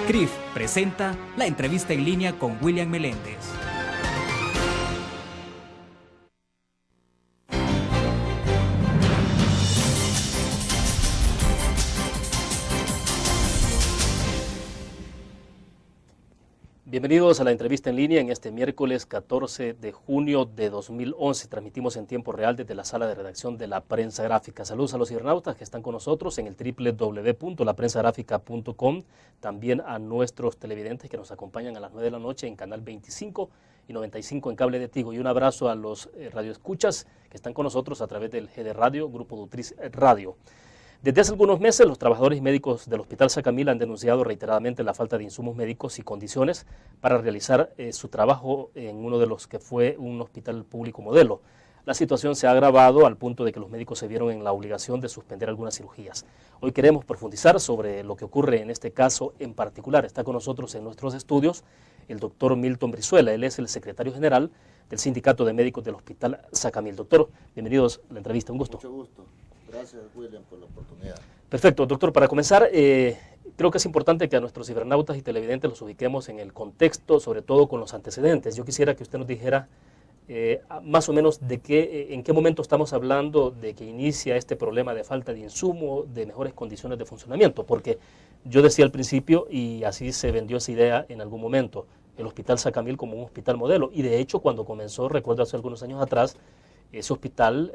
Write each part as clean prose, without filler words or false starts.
CRIF presenta la entrevista en línea con William Meléndez. Bienvenidos a la entrevista en línea en este miércoles 14 de junio de 2011. Transmitimos en tiempo real desde la sala de redacción de La Prensa Gráfica. Saludos a los cibernautas que están con nosotros en el www.laprensagráfica.com. También a nuestros televidentes que nos acompañan a las 9 de la noche en Canal 25 y 95 en Cable de Tigo. Y un abrazo a los radioescuchas que están con nosotros a través del GD Radio, Grupo Nutriz Radio. Desde hace algunos meses, los trabajadores médicos del Hospital Sacamil han denunciado reiteradamente la falta de insumos médicos y condiciones para realizar su trabajo en uno de los que fue un hospital público modelo. La situación se ha agravado al punto de que los médicos se vieron en la obligación de suspender algunas cirugías. Hoy queremos profundizar sobre lo que ocurre en este caso en particular. Está con nosotros en nuestros estudios el doctor Milton Brizuela. Él es el secretario general del Sindicato de Médicos del Hospital Sacamil. Doctor, bienvenidos a la entrevista. Un gusto. Mucho gusto. Gracias, William, por la oportunidad. Perfecto, doctor. Para comenzar, creo que es importante que a nuestros cibernautas y televidentes los ubiquemos en el contexto, sobre todo con los antecedentes. Yo quisiera que usted nos dijera más o menos en qué momento estamos hablando de que inicia este problema de falta de insumo, de mejores condiciones de funcionamiento, porque yo decía al principio, y así se vendió esa idea en algún momento, el Hospital Sacamil como un hospital modelo, y de hecho cuando comenzó, recuerdo hace algunos años atrás, ese hospital,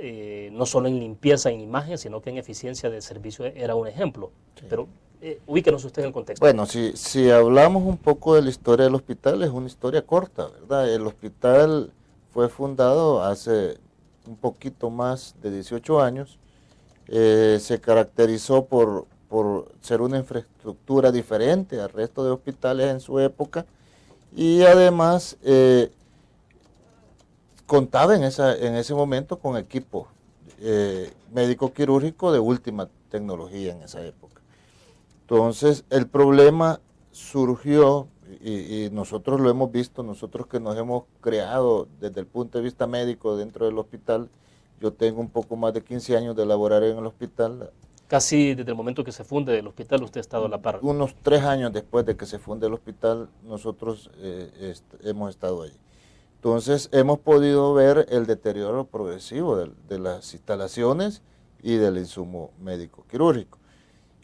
no solo en limpieza, en imagen, sino que en eficiencia de servicio era un ejemplo. Sí. Pero ubíquenos usted en el contexto. Bueno, si hablamos un poco de la historia del hospital, es una historia corta, ¿verdad? El hospital fue fundado hace un poquito más de 18 años. Se caracterizó por ser una infraestructura diferente al resto de hospitales en su época y además contaba en ese momento con equipo médico-quirúrgico de última tecnología en esa época. Entonces, el problema surgió, y nosotros lo hemos visto, nosotros que nos hemos creado desde el punto de vista médico dentro del hospital. Yo tengo un poco más de 15 años de laborar en el hospital. Casi desde el momento que se funde el hospital usted ha estado a la par. Unos 3 años después de que se funde el hospital, nosotros hemos estado allí. Entonces, hemos podido ver el deterioro progresivo de las instalaciones y del insumo médico quirúrgico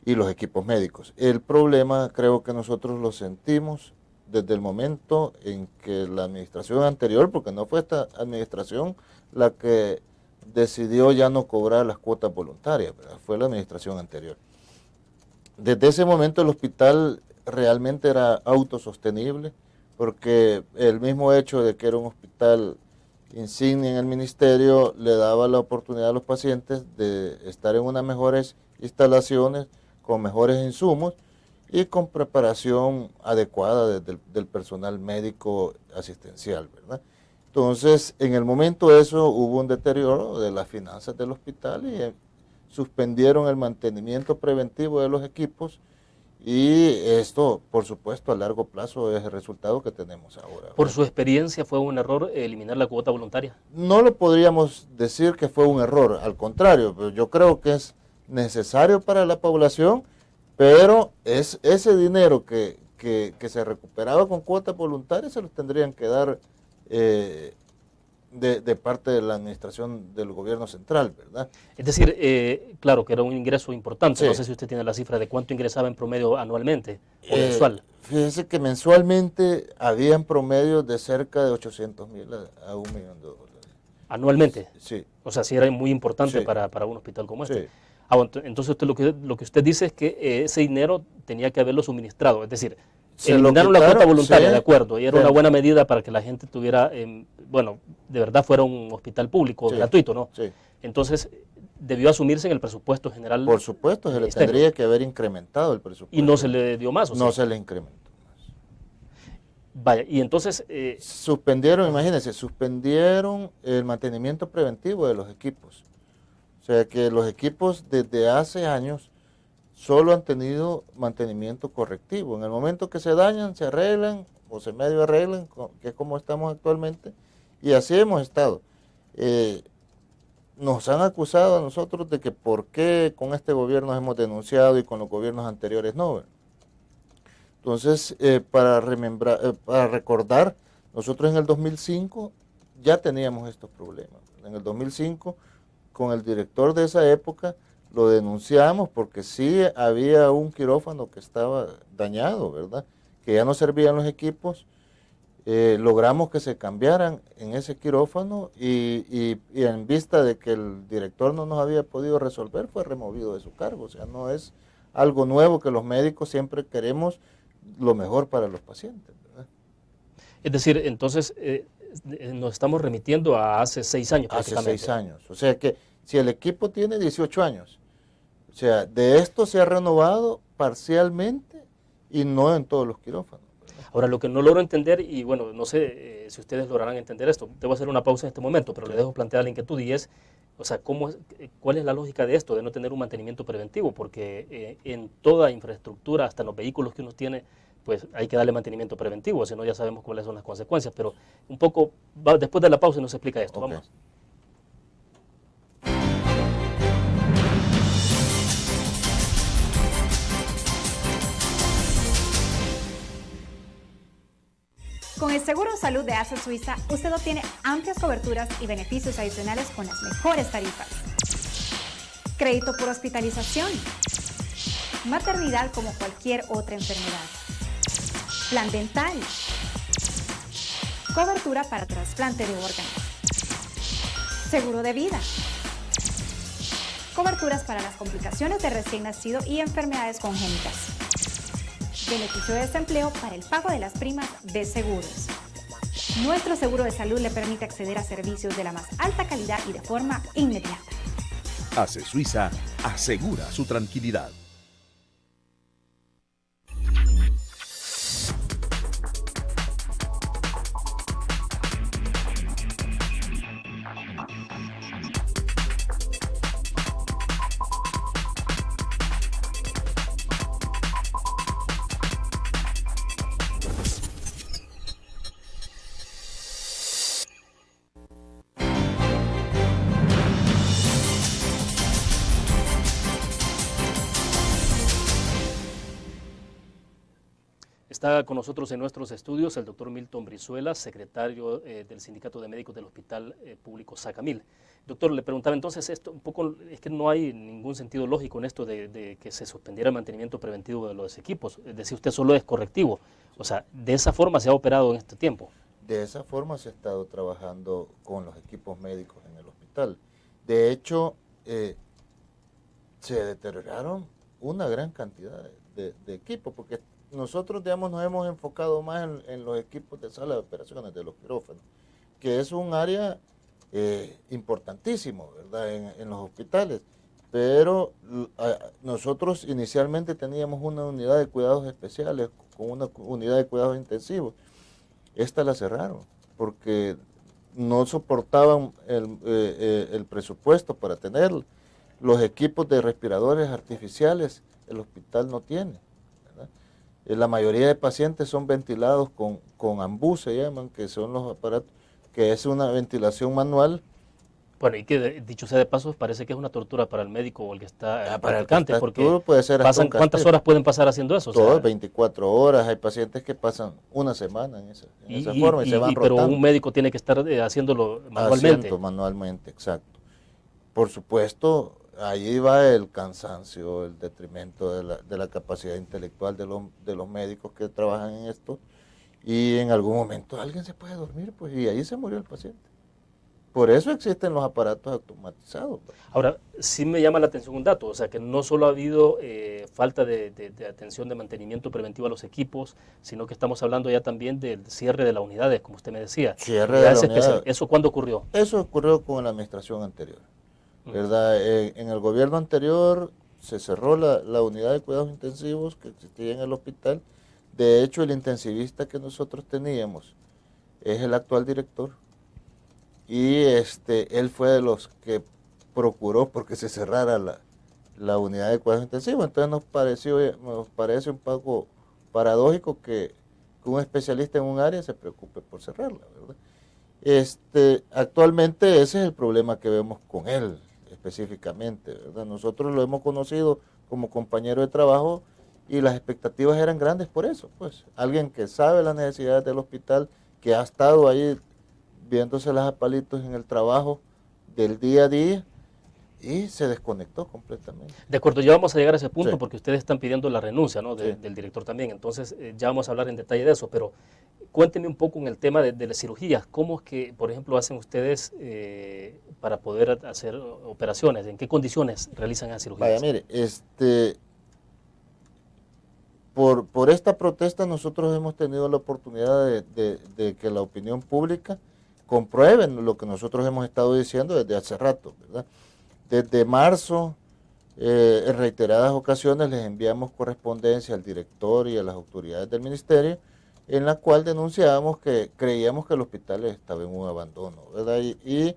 y los equipos médicos. El problema creo que nosotros lo sentimos desde el momento en que la administración anterior, porque no fue esta administración la que decidió ya no cobrar las cuotas voluntarias, ¿verdad? Fue la administración anterior. Desde ese momento el hospital realmente era autosostenible, porque el mismo hecho de que era un hospital insignia en el ministerio le daba la oportunidad a los pacientes de estar en unas mejores instalaciones, con mejores insumos y con preparación adecuada del personal médico asistencial, ¿verdad? Entonces, en el momento de eso hubo un deterioro de las finanzas del hospital y suspendieron el mantenimiento preventivo de los equipos. Y esto, por supuesto, a largo plazo es el resultado que tenemos ahora. ¿Por su experiencia fue un error eliminar la cuota voluntaria? No lo podríamos decir que fue un error, al contrario, pero yo creo que es necesario para la población, pero es ese dinero que se recuperaba con cuotas voluntarias se los tendrían que dar de parte de la administración del gobierno central, ¿verdad? Es decir, claro que era un ingreso importante. Sí. No sé si usted tiene la cifra de cuánto ingresaba en promedio anualmente o mensual. Fíjese que mensualmente había en promedio de cerca de 800,000 a $1 millón. ¿Anualmente? Sí. O sea, sí era muy importante Sí. para un hospital como este. Sí. Entonces usted, lo que usted dice es que ese dinero tenía que haberlo suministrado, es decir, Se eliminaron lo la quitaron, cuota voluntaria, sí, de acuerdo, y era sí. una buena medida para que la gente tuviera, bueno, de verdad fuera un hospital público, Sí. gratuito, ¿no? Sí. Entonces, debió asumirse en el presupuesto general. Por supuesto, se le ministerio. tendría que haber incrementado el presupuesto. Y no se le dio más, ¿o No sea? se le incrementó más. Vaya, y entonces... Suspendieron, imagínense, suspendieron el mantenimiento preventivo de los equipos. O sea que los equipos desde hace años solo han tenido mantenimiento correctivo. En el momento que se dañan, se arreglan o se medio arreglan, que es como estamos actualmente, y así hemos estado. Nos han acusado a nosotros de que por qué con este gobierno hemos denunciado y con los gobiernos anteriores no. Entonces, para recordar, nosotros en el 2005 ya teníamos estos problemas. En el 2005, con el director de esa época, lo denunciamos porque sí había un quirófano que estaba dañado, ¿verdad? Que ya no servían los equipos. Logramos que se cambiaran en ese quirófano y en vista de que el director no nos había podido resolver, fue removido de su cargo. O sea, no es algo nuevo, que los médicos siempre queremos lo mejor para los pacientes, ¿verdad? Es decir, entonces nos estamos remitiendo a hace 6 años prácticamente. Hace 6 años. O sea que si el equipo tiene 18 años, o sea, de esto se ha renovado parcialmente y no en todos los quirófanos. Ahora, lo que no logro entender, y bueno, no sé si ustedes lograrán entender esto, debo hacer una pausa en este momento, pero le dejo plantear la inquietud y es, o sea, ¿cuál es la lógica de esto, de no tener un mantenimiento preventivo? Porque en toda infraestructura, hasta en los vehículos que uno tiene, pues hay que darle mantenimiento preventivo, si no ya sabemos cuáles son las consecuencias, pero un poco, después de la pausa nos explica esto, Okay. Vamos. Con el Seguro de Salud de ASA Suiza, usted obtiene amplias coberturas y beneficios adicionales con las mejores tarifas. Crédito por hospitalización. Maternidad como cualquier otra enfermedad. Plan dental. Cobertura para trasplante de órganos. Seguro de vida. Coberturas para las complicaciones de recién nacido y enfermedades congénitas. Beneficio de desempleo para el pago de las primas de seguros. Nuestro seguro de salud le permite acceder a servicios de la más alta calidad y de forma inmediata. ASE Suiza asegura su tranquilidad. Está con nosotros en nuestros estudios el doctor Milton Brizuela, secretario del Sindicato de Médicos del Hospital Público Sacamil. Doctor, le preguntaba entonces esto, un poco, es que no hay ningún sentido lógico en esto de que se suspendiera el mantenimiento preventivo de los equipos. Es decir, usted solo es correctivo. O sea, de esa forma se ha operado en este tiempo. De esa forma se ha estado trabajando con los equipos médicos en el hospital. De hecho, se deterioraron una gran cantidad de equipos, porque nosotros, digamos, nos hemos enfocado más en los equipos de sala de operaciones, de los quirófanos, que es un área importantísimo, ¿verdad?, en los hospitales. Pero nosotros inicialmente teníamos una unidad de cuidados especiales con una unidad de cuidados intensivos. Esta la cerraron porque no soportaban el presupuesto para tener los equipos de respiradores artificiales. El hospital no tiene, ¿verdad? La mayoría de pacientes son ventilados con ambú, se llaman, que son los aparatos, que es una ventilación manual. Bueno, y que dicho sea de paso, parece que es una tortura para el médico o el que está practicante, porque puede ser pasan, ¿cuántas horas pueden pasar haciendo eso? Todas 24 horas, hay pacientes que pasan una semana en esa forma y se van rotando. Pero un médico tiene que estar haciéndolo manualmente. Manualmente, exacto. Por supuesto, ahí va el cansancio, el detrimento de la capacidad intelectual de los médicos que trabajan en esto, y en algún momento alguien se puede dormir, pues, y ahí se murió el paciente. Por eso existen los aparatos automatizados. Ahora, sí me llama la atención un dato, o sea, que no solo ha habido falta de atención de mantenimiento preventivo a los equipos, sino que estamos hablando ya también del cierre de las unidades, como usted me decía. Cierre de la unidad. ¿Eso cuándo ocurrió? Eso ocurrió con la administración anterior, ¿verdad? En el gobierno anterior se cerró la unidad de cuidados intensivos que existía en el hospital. De hecho, el intensivista que nosotros teníamos es el actual director. Y él fue de los que procuró porque se cerrara la unidad de cuidados intensivos. Entonces nos parece un poco paradójico que un especialista en un área se preocupe por cerrarla, ¿verdad? Actualmente ese es el problema que vemos con él específicamente, ¿verdad? Nosotros lo hemos conocido como compañero de trabajo y las expectativas eran grandes por eso, pues alguien que sabe las necesidades del hospital, que ha estado ahí viéndoselas a palitos en el trabajo del día a día y se desconectó completamente. De acuerdo, ya vamos a llegar a ese punto Sí. porque ustedes están pidiendo la renuncia, ¿no? Sí. Del director también, entonces ya vamos a hablar en detalle de eso, pero cuénteme un poco en el tema de las cirugías. ¿Cómo es que, por ejemplo, hacen ustedes para poder hacer operaciones? ¿En qué condiciones realizan las cirugías? Vaya, mire, por esta protesta nosotros hemos tenido la oportunidad de que la opinión pública compruebe lo que nosotros hemos estado diciendo desde hace rato, ¿verdad? Desde marzo, en reiteradas ocasiones les enviamos correspondencia al director y a las autoridades del ministerio, en la cual denunciábamos que creíamos que el hospital estaba en un abandono, ¿verdad? Y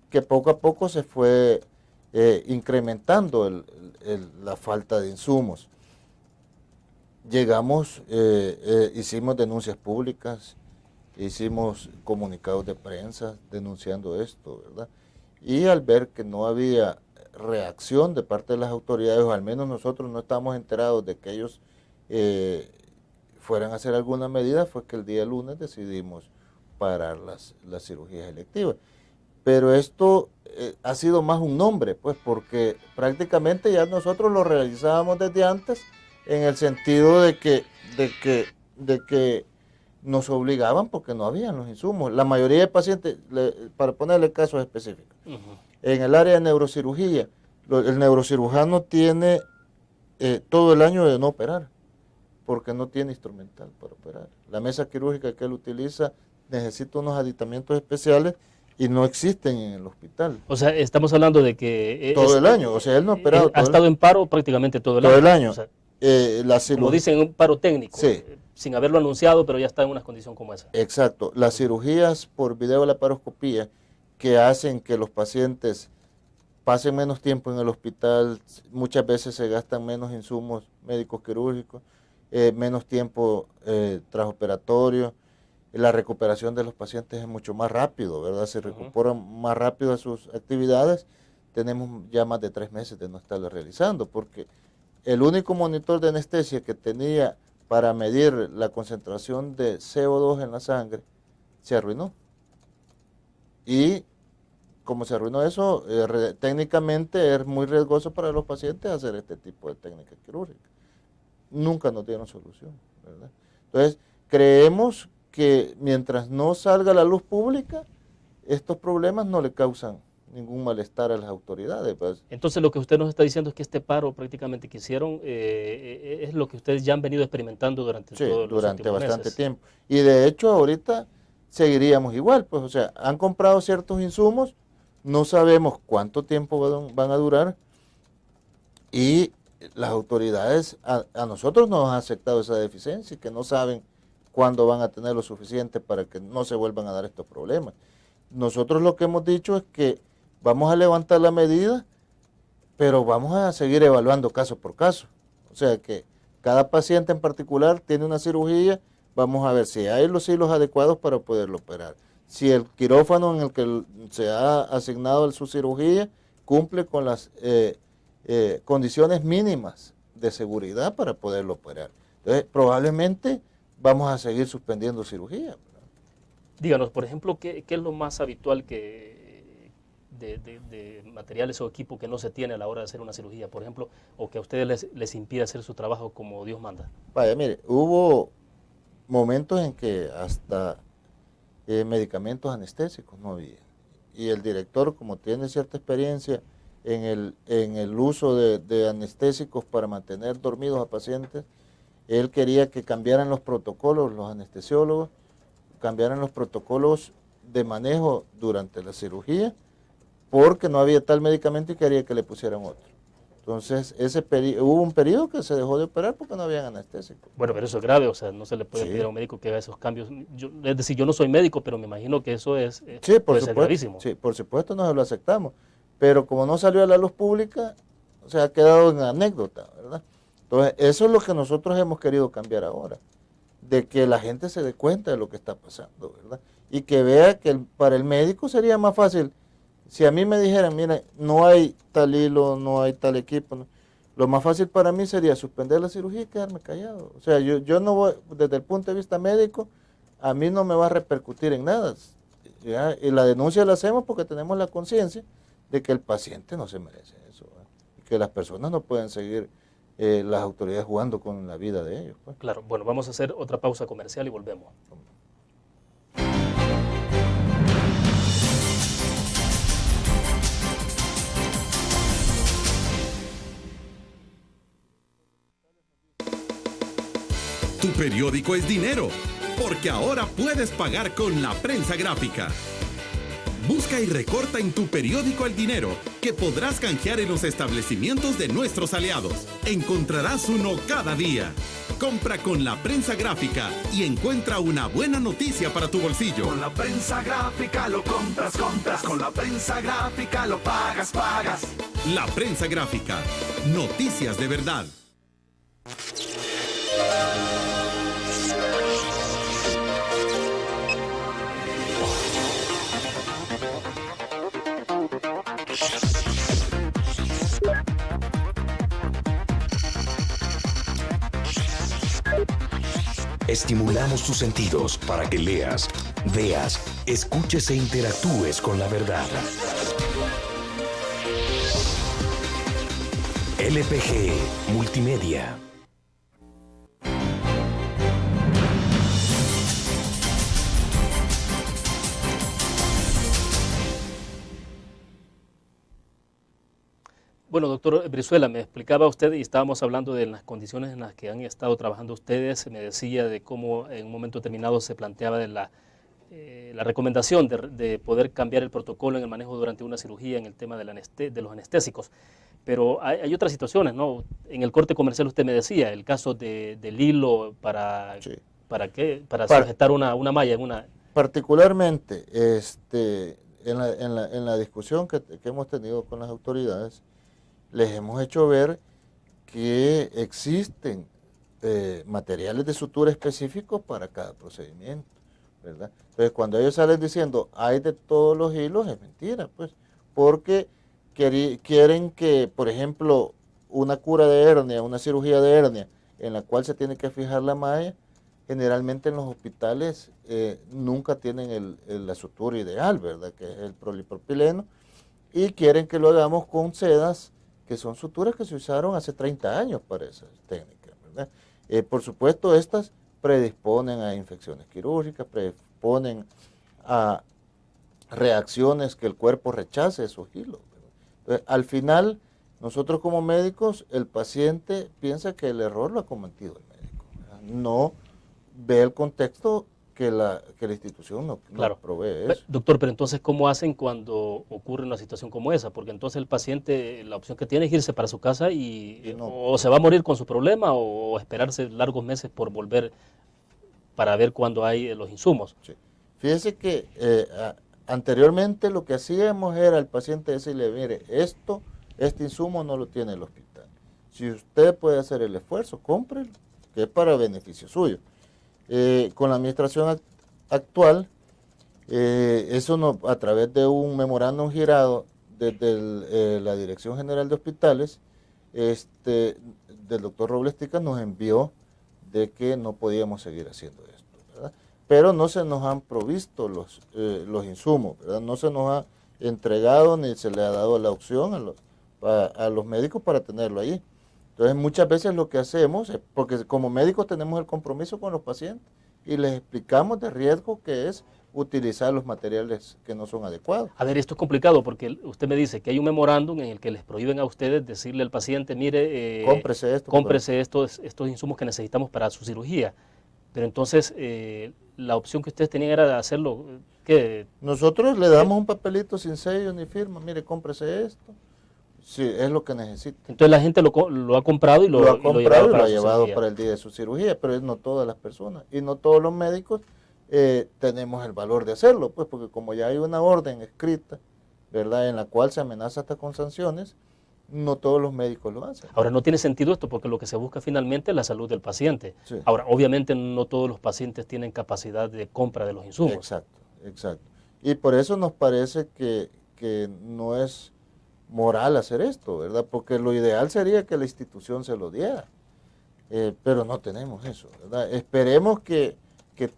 que poco a poco se fue incrementando la falta de insumos. Llegamos, hicimos denuncias públicas, hicimos comunicados de prensa denunciando esto, ¿verdad? Y al ver que no había reacción de parte de las autoridades, o al menos nosotros no estábamos enterados de que ellos fueran a hacer alguna medida, fue que el día lunes decidimos parar las cirugías electivas. Pero esto ha sido más un nombre, pues, porque prácticamente ya nosotros lo realizábamos desde antes, en el sentido de que nos obligaban porque no habían los insumos. La mayoría de pacientes, para ponerle casos específicos, en el área de neurocirugía, el neurocirujano tiene todo el año de no operar, porque no tiene instrumental para operar. La mesa quirúrgica que él utiliza necesita unos aditamentos especiales y no existen en el hospital. O sea, estamos hablando de que... Todo el año, o sea, él no ha operado ha estado en paro prácticamente todo el año. Todo el año. O sea, la como dicen, un paro técnico, Sí. Sin haberlo anunciado, pero ya está en una condición como esa. Exacto. Las cirugías por videolaparoscopía que hacen que los pacientes pasen menos tiempo en el hospital, muchas veces se gastan menos insumos médicos quirúrgicos, menos tiempo transoperatorio, la recuperación de los pacientes es mucho más rápido, ¿verdad? Se recuperan más rápido de sus actividades. Tenemos ya más de 3 meses de no estarlo realizando, porque el único monitor de anestesia que tenía para medir la concentración de CO2 en la sangre se arruinó. Y como se arruinó eso, técnicamente es muy riesgoso para los pacientes hacer este tipo de técnicas quirúrgicas. Nunca nos dieron solución, ¿verdad? Entonces, creemos que mientras no salga a la luz pública, estos problemas no le causan ningún malestar a las autoridades. Pues. Entonces, lo que usted nos está diciendo es que este paro prácticamente que hicieron es lo que ustedes ya han venido experimentando durante durante bastante meses. tiempo. Y de hecho, ahorita seguiríamos igual, pues, o sea, han comprado ciertos insumos, no sabemos cuánto tiempo van a durar, y las autoridades a nosotros nos han aceptado esa deficiencia y que no saben cuándo van a tener lo suficiente para que no se vuelvan a dar estos problemas. Nosotros lo que hemos dicho es que vamos a levantar la medida, pero vamos a seguir evaluando caso por caso. O sea que cada paciente en particular tiene una cirugía, vamos a ver si hay los hilos adecuados para poderlo operar. Si el quirófano en el que se ha asignado su cirugía cumple con las condiciones mínimas de seguridad para poderlo operar. Entonces, probablemente vamos a seguir suspendiendo cirugía. Díganos, por ejemplo, ¿qué es lo más habitual de materiales o equipo que no se tiene a la hora de hacer una cirugía, por ejemplo, o que a ustedes les impide hacer su trabajo como Dios manda? Vaya, mire, hubo momentos en que hasta medicamentos anestésicos no había. Y el director, como tiene cierta experiencia en el uso de anestésicos para mantener dormidos a pacientes, él quería que cambiaran los protocolos, los anestesiólogos, cambiaran los protocolos de manejo durante la cirugía, porque no había tal medicamento y quería que le pusieran otro. Entonces, hubo un periodo que se dejó de operar porque no había anestésicos. Bueno, pero eso es grave, o sea, no se le puede pedir a un médico que haga esos cambios. Es decir, yo no soy médico, pero me imagino que eso puede ser gravísimo. Sí, por supuesto nos lo aceptamos, pero como no salió a la luz pública, o sea, ha quedado en anécdota, ¿verdad? Entonces, eso es lo que nosotros hemos querido cambiar ahora, de que la gente se dé cuenta de lo que está pasando, ¿verdad? Y que vea que para el médico sería más fácil, si a mí me dijeran, mira, no hay tal hilo, no hay tal equipo, ¿no? Lo más fácil para mí sería suspender la cirugía y quedarme callado. O sea, yo no voy, desde el punto de vista médico, a mí no me va a repercutir en nada. ¿Ya? Y la denuncia la hacemos porque tenemos la conciencia de que el paciente no se merece eso, ¿verdad? Y que las personas no pueden seguir las autoridades jugando con la vida de ellos, pues. Claro, bueno, vamos a hacer otra pausa comercial y volvemos. Tu periódico es dinero, porque ahora puedes pagar con la prensa gráfica. Busca y recorta en tu periódico el dinero que podrás canjear en los establecimientos de nuestros aliados. Encontrarás uno cada día. Compra con la prensa gráfica y encuentra una buena noticia para tu bolsillo. Con la prensa gráfica lo compras, compras. Con la prensa gráfica lo pagas, pagas. La prensa gráfica. Noticias de verdad. Estimulamos tus sentidos para que leas, veas, escuches e interactúes con la verdad. LPG Multimedia. Bueno, doctor Brizuela, me explicaba usted y estábamos hablando de las condiciones en las que han estado trabajando ustedes. Me decía de cómo en un momento determinado se planteaba de la recomendación de poder cambiar el protocolo en el manejo durante una cirugía en el tema de los anestésicos. Pero hay otras situaciones, ¿no? En el corte comercial usted me decía, el caso del hilo para sujetar una malla en una... Particularmente, en la discusión que hemos tenido con las autoridades, les hemos hecho ver que existen materiales de sutura específicos para cada procedimiento, ¿verdad? Entonces, cuando ellos salen diciendo hay de todos los hilos, es mentira, pues, porque quieren que, por ejemplo, una cura de hernia, una cirugía de hernia, en la cual se tiene que fijar la malla, generalmente en los hospitales nunca tienen la sutura ideal, ¿verdad? Que es el polipropileno, y quieren que lo hagamos con sedas, que son suturas que se usaron hace 30 años para esas técnicas, ¿verdad? Por supuesto, estas predisponen a infecciones quirúrgicas, predisponen a reacciones que el cuerpo rechace esos hilos, ¿verdad? Entonces, al final, nosotros como médicos, el paciente piensa que el error lo ha cometido el médico, ¿verdad? No ve el contexto que la institución no provee eso. Doctor, pero entonces, ¿cómo hacen cuando ocurre una situación como esa? Porque entonces el paciente, la opción que tiene es irse para su casa y o se va a morir con su problema o esperarse largos meses por volver para ver cuándo hay los insumos. Sí. Fíjese que anteriormente lo que hacíamos era al paciente decirle, mire, este insumo no lo tiene el hospital. Si usted puede hacer el esfuerzo, cómprelo, que es para beneficio suyo. Con la administración actual, eso no, a través de un memorándum girado desde la Dirección General de Hospitales, del doctor Robles Tica nos envió de que no podíamos seguir haciendo esto, ¿verdad? Pero no se nos han provisto los insumos, ¿verdad? No se nos ha entregado ni se le ha dado la opción a los médicos para tenerlo ahí. Entonces muchas veces lo que hacemos es, porque como médicos tenemos el compromiso con los pacientes y les explicamos de riesgo que es utilizar los materiales que no son adecuados. A ver, esto es complicado porque usted me dice que hay un memorándum en el que les prohíben a ustedes decirle al paciente, mire, cómprese estos insumos que necesitamos para su cirugía. Pero entonces la opción que ustedes tenían era de hacerlo, ¿qué? Nosotros le damos un papelito sin sello ni firma, mire, cómprese esto. Sí, es lo que necesita. Entonces la gente lo ha comprado y lo ha llevado para el día de su cirugía, pero no todas las personas y no todos los médicos tenemos el valor de hacerlo, pues porque como ya hay una orden escrita, ¿verdad?, en la cual se amenaza hasta con sanciones, no todos los médicos lo hacen. Ahora, no tiene sentido esto porque lo que se busca finalmente es la salud del paciente. Sí. Ahora, obviamente no todos los pacientes tienen capacidad de compra de los insumos. Exacto. Y por eso nos parece que no es moral hacer esto, ¿verdad? Porque lo ideal sería que la institución se lo diera, pero no tenemos eso, ¿verdad? Esperemos que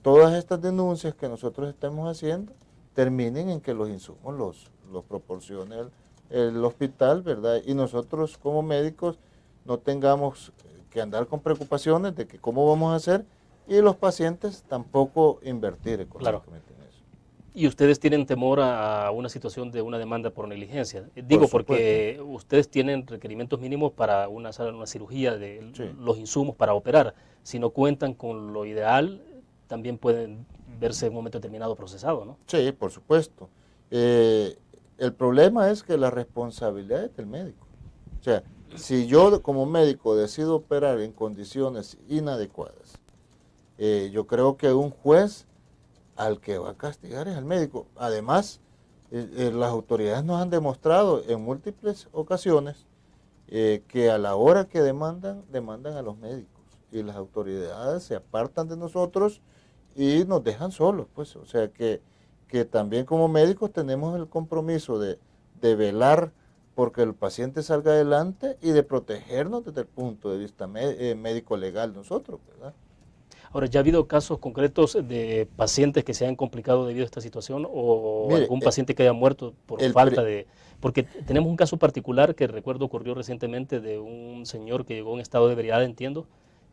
todas estas denuncias que nosotros estemos haciendo terminen en que los insumos los proporcione el hospital, ¿verdad? Y nosotros como médicos no tengamos que andar con preocupaciones de que cómo vamos a hacer, y los pacientes tampoco invertir económicamente en eso. ¿Y ustedes tienen temor a una situación de una demanda por negligencia? Digo, porque ustedes tienen requerimientos mínimos para una cirugía de los insumos para operar. Si no cuentan con lo ideal, también pueden verse en un momento determinado procesado, ¿no? Sí, por supuesto. El problema es que la responsabilidad es del médico. O sea, si yo como médico decido operar en condiciones inadecuadas, yo creo que un juez al que va a castigar es al médico. Además, las autoridades nos han demostrado en múltiples ocasiones que a la hora que demandan a los médicos, y las autoridades se apartan de nosotros y nos dejan solos, pues. O sea que también como médicos tenemos el compromiso de velar porque el paciente salga adelante y de protegernos desde el punto de vista médico legal nosotros, ¿verdad? Ahora, ¿ya ha habido casos concretos de pacientes que se hayan complicado debido a esta situación, o Mire, algún paciente que haya muerto por falta de...? Porque tenemos un caso particular que recuerdo ocurrió recientemente de un señor que llegó en estado de ebriedad, entiendo,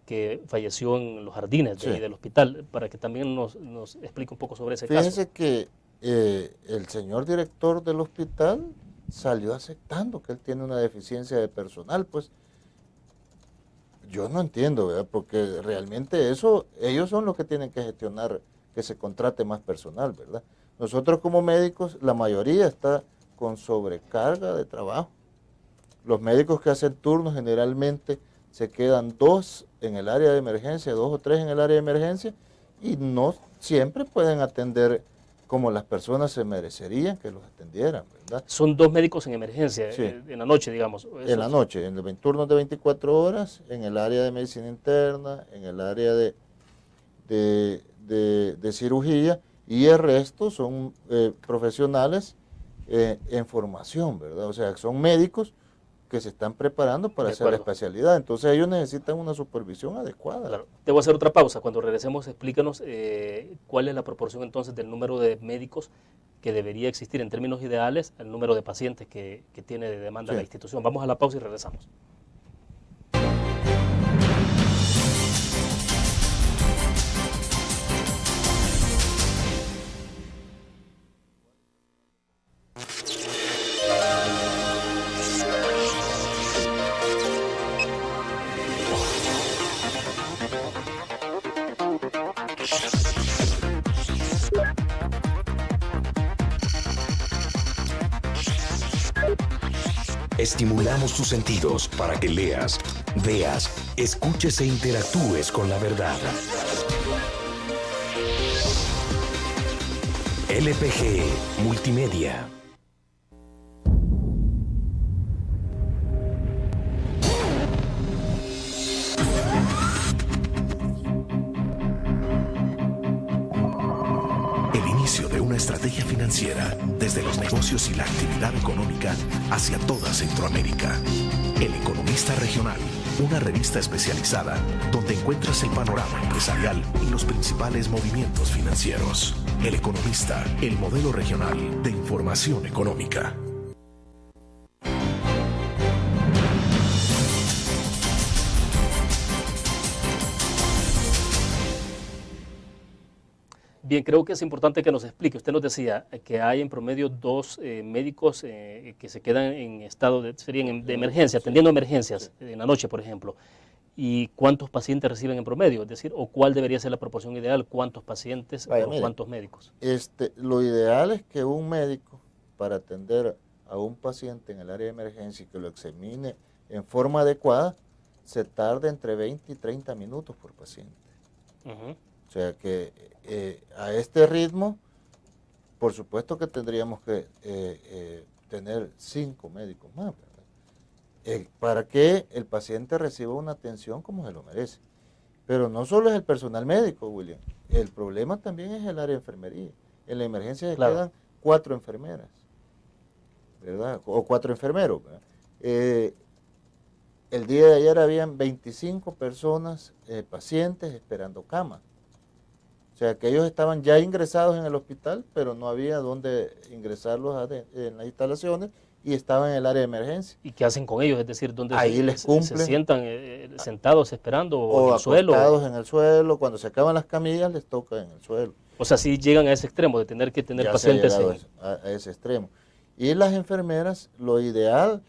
que falleció en los jardines del hospital, para que también nos explique un poco sobre ese caso. Fíjense que el señor director del hospital salió aceptando que él tiene una deficiencia de personal, pues. Yo no entiendo, ¿verdad? Porque realmente ellos son los que tienen que gestionar que se contrate más personal, ¿verdad? Nosotros como médicos, la mayoría está con sobrecarga de trabajo. Los médicos que hacen turnos generalmente se quedan 2 en el área de emergencia, 2 o 3 en el área de emergencia, y no siempre pueden atender como las personas se merecerían que los atendieran, ¿verdad? Son 2 médicos en emergencia, en la noche, digamos. En la noche, en los turnos de 24 horas, en el área de medicina interna, en el área de cirugía, y el resto son profesionales en formación, ¿verdad? O sea, son médicos que se están preparando para hacer la especialidad. Entonces ellos necesitan una supervisión adecuada. Claro. Debo hacer otra pausa. Cuando regresemos, explícanos cuál es la proporción entonces del número de médicos que debería existir en términos ideales al número de pacientes que tiene de demanda la institución. Vamos a la pausa y regresamos. Estimulamos tus sentidos para que leas, veas, escuches e interactúes con la verdad. LPG Multimedia. El inicio de una estrategia financiera desde los negocios y la actividad económica hacia toda Centroamérica. El Economista Regional, una revista especializada donde encuentras el panorama empresarial y los principales movimientos financieros. El Economista, el modelo regional de información económica. Bien, creo que es importante que nos explique. Usted nos decía que hay en promedio 2 médicos que se quedan en estado de emergencia, atendiendo emergencias en la noche, por ejemplo. ¿Y cuántos pacientes reciben en promedio? Es decir, ¿o cuál debería ser la proporción ideal? ¿Cuántos pacientes o cuántos médicos? Lo ideal es que un médico, para atender a un paciente en el área de emergencia y que lo examine en forma adecuada, se tarde entre 20 y 30 minutos por paciente. O sea que a este ritmo, por supuesto que tendríamos que tener 5 médicos más, ¿verdad? Para que el paciente reciba una atención como se lo merece. Pero no solo es el personal médico, William, el problema también es el área de enfermería. En la emergencia se quedan 4 enfermeras, ¿verdad? O 4 enfermeros, ¿verdad? El día de ayer habían 25 personas, pacientes, esperando cama. O sea, que ellos estaban ya ingresados en el hospital, pero no había dónde ingresarlos en las instalaciones y estaban en el área de emergencia. ¿Y qué hacen con ellos? Es decir, ¿dónde Ahí les se cumplen. sientan sentados esperando O en el suelo? acostados en el suelo. Cuando se acaban las camillas, les toca en el suelo. O sea, si llegan a ese extremo de tener que tener Ya pacientes se ha llegado a ese extremo. Y las enfermeras, lo ideal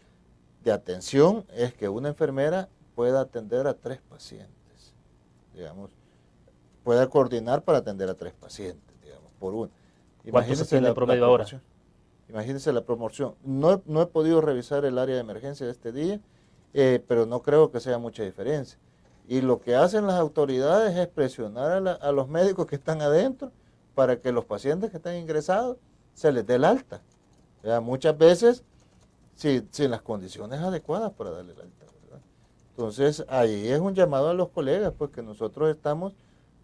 de atención es que una enfermera pueda atender a 3 pacientes, digamos, pueda coordinar para atender a 3 pacientes, digamos, por una. ¿Cuánto se tiene en promedio ahora? Imagínense la proporción. No he podido revisar el área de emergencia de este día, pero no creo que sea mucha diferencia. Y lo que hacen las autoridades es presionar a los médicos que están adentro para que los pacientes que están ingresados se les dé el alta. O sea, muchas veces sin las condiciones adecuadas para darle el alta, ¿verdad? Entonces, ahí es un llamado a los colegas, pues que nosotros estamos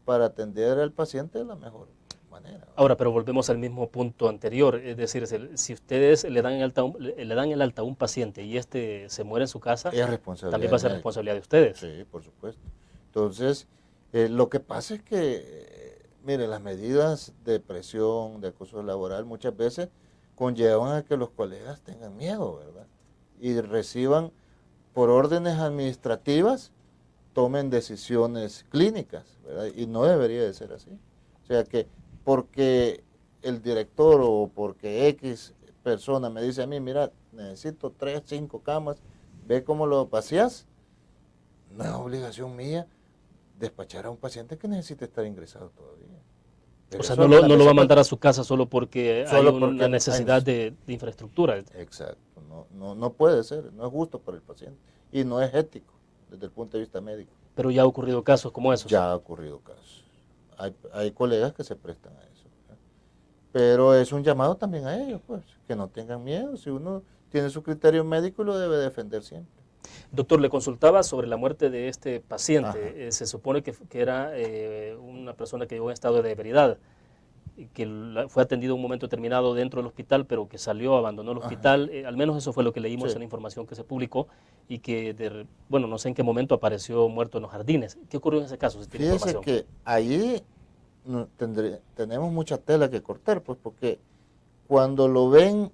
para atender al paciente de la mejor manera, ¿verdad? Ahora, pero volvemos al mismo punto anterior, es decir, si ustedes le dan el alta a un paciente y este se muere en su casa, Es responsabilidad también va a ser médica. responsabilidad de ustedes. Sí, por supuesto. Entonces, lo que pasa es que, mire, las medidas de presión, de acoso laboral, muchas veces conllevan a que los colegas tengan miedo, ¿verdad? Y reciban, por órdenes administrativas, tomen decisiones clínicas, ¿verdad? Y no debería de ser así. O sea que porque el director o porque X persona me dice a mí, mira, necesito 3, 5 camas, ve cómo lo vacías, no es obligación mía despachar a un paciente que necesite estar ingresado todavía. Pero O sea, eso no es la lo va a mesa mandar a su casa solo porque Solo hay porque una hay necesidad de infraestructura. Exacto, no puede ser, no es justo para el paciente y no es ético desde el punto de vista médico. Pero ya ha ocurrido casos como esos. Ya ha ocurrido casos. Hay colegas que se prestan a eso, ¿verdad? Pero es un llamado también a ellos, pues, que no tengan miedo. Si uno tiene su criterio médico, lo debe defender siempre. Doctor, le consultaba sobre la muerte de este paciente. Se supone que era una persona que llegó en estado de ebriedad, y que fue atendido en un momento determinado dentro del hospital, pero que salió, abandonó el hospital. Al menos eso fue lo que leímos Sí. en la información que se publicó, y que, bueno, no sé en qué momento apareció muerto en los jardines. ¿Qué ocurrió en ese caso? Si tiene Fíjese información. que allí tenemos mucha tela que cortar, pues, porque cuando lo ven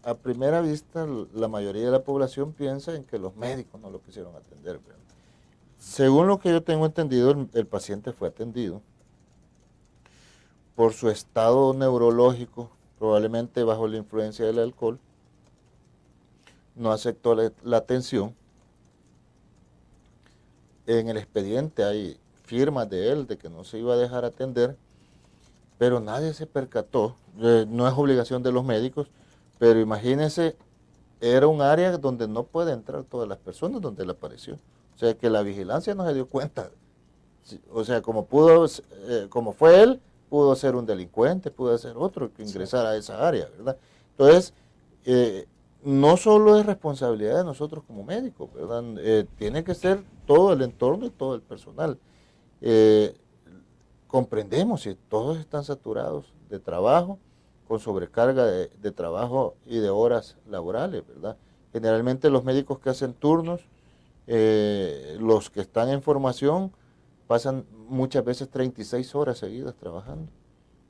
a primera vista, la mayoría de la población piensa en que los médicos no lo quisieron atender, ¿verdad? Según lo que yo tengo entendido, el paciente fue atendido por su estado neurológico, probablemente bajo la influencia del alcohol, no aceptó la atención. En el expediente hay firmas de él de que no se iba a dejar atender, pero nadie se percató. No es obligación de los médicos, pero imagínense, era un área donde no pueden entrar todas las personas donde él apareció. O sea que la vigilancia no se dio cuenta. O sea, como fue él, pudo ser un delincuente, pudo ser otro que ingresara a esa área, ¿verdad? Entonces, no solo es responsabilidad de nosotros como médicos, ¿verdad? Tiene que ser todo el entorno y todo el personal. Comprendemos si todos están saturados de trabajo, con sobrecarga de trabajo y de horas laborales, ¿verdad? Generalmente los médicos que hacen turnos, los que están en formación, pasan muchas veces 36 horas seguidas trabajando,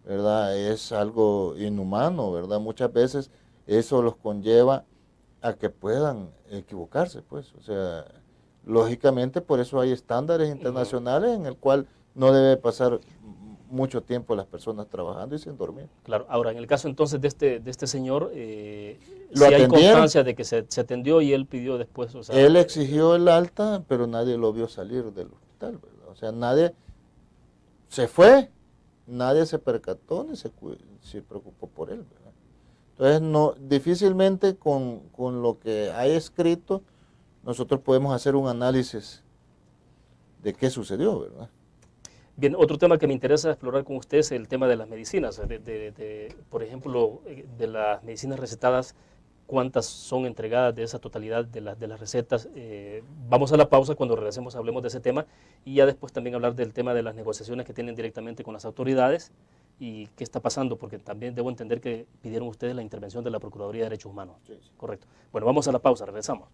¿verdad? Es algo inhumano, ¿verdad? Muchas veces eso los conlleva a que puedan equivocarse, pues. O sea, lógicamente por eso hay estándares internacionales en el cual no debe pasar mucho tiempo las personas trabajando y sin dormir. Claro. Ahora, en el caso entonces de este señor, Lo sí hay atendieron. constancia de que se atendió y él pidió después. O sea, Él exigió el alta, pero nadie lo vio salir del hospital, ¿verdad? O sea, nadie se fue, nadie se percató ni se preocupó por él, ¿verdad? Entonces, difícilmente con lo que hay escrito, nosotros podemos hacer un análisis de qué sucedió, ¿verdad? Bien, otro tema que me interesa explorar con usted es el tema de las medicinas, por ejemplo, de las medicinas recetadas cuántas son entregadas de esa totalidad de las recetas. Vamos a la pausa, cuando regresemos hablemos de ese tema y ya después también hablar del tema de las negociaciones que tienen directamente con las autoridades y qué está pasando, porque también debo entender que pidieron ustedes la intervención de la Procuraduría de Derechos Humanos. Sí, sí. Correcto. Bueno, vamos a la pausa, regresamos.